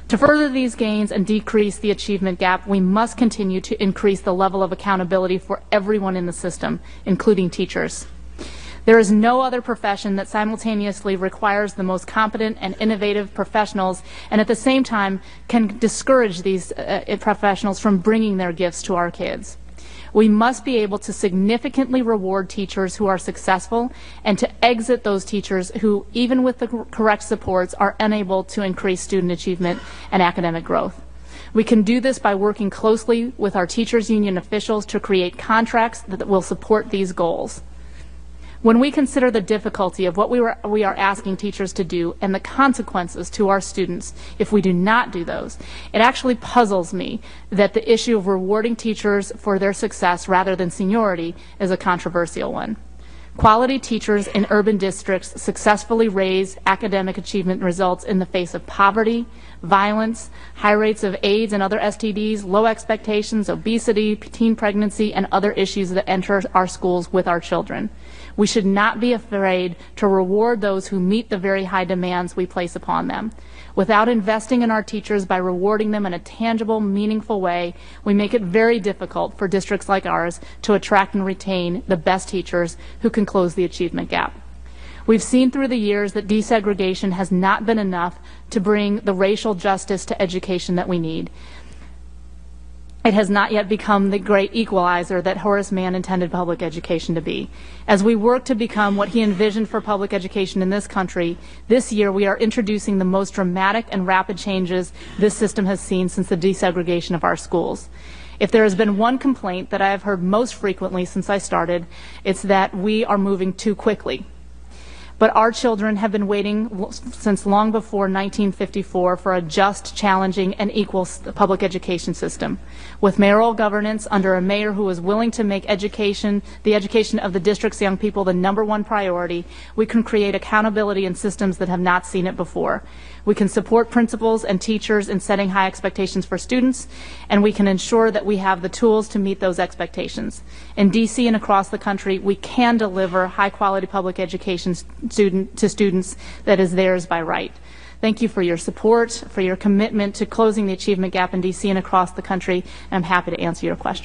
To further these gains and decrease the achievement gap, we must continue to increase the level of accountability for everyone in the system, including teachers. There is no other profession that simultaneously requires the most competent and innovative professionals and at the same time can discourage these professionals from bringing their gifts to our kids. We must be able to significantly reward teachers who are successful and to exit those teachers who, even with the correct supports, are unable to increase student achievement and academic growth. We can do this by working closely with our teachers' union officials to create contracts that will support these goals. When we consider the difficulty of what we are asking teachers to do and the consequences to our students if we do not do those, it actually puzzles me that the issue of rewarding teachers for their success rather than seniority is a controversial one. Quality teachers in urban districts successfully raise academic achievement results in the face of poverty, violence, high rates of AIDS and other STDs, low expectations, obesity, teen pregnancy, and other issues that enter our schools with our children. We should not be afraid to reward those who meet the very high demands we place upon them. Without investing in our teachers by rewarding them in a tangible, meaningful way, we make it very difficult for districts like ours to attract and retain the best teachers who can close the achievement gap. We've seen through the years that desegregation has not been enough to bring the racial justice to education that we need. It has not yet become the great equalizer that Horace Mann intended public education to be. As we work to become what he envisioned for public education in this country, this year we are introducing the most dramatic and rapid changes this system has seen since the desegregation of our schools. If there has been one complaint that I have heard most frequently since I started, it's that we are moving too quickly. But our children have been waiting since long before 1954 for a just, challenging, and equal public education system. With mayoral governance under a mayor who is willing to make education, the education of the district's young people, the #1 priority, we can create accountability in systems that have not seen it before. We can support principals and teachers in setting high expectations for students, and we can ensure that we have the tools to meet those expectations. In DC and across the country, we can deliver high-quality public education to students that is theirs by right. Thank you for your support, for your commitment to closing the achievement gap in DC and across the country, and I'm happy to answer your questions.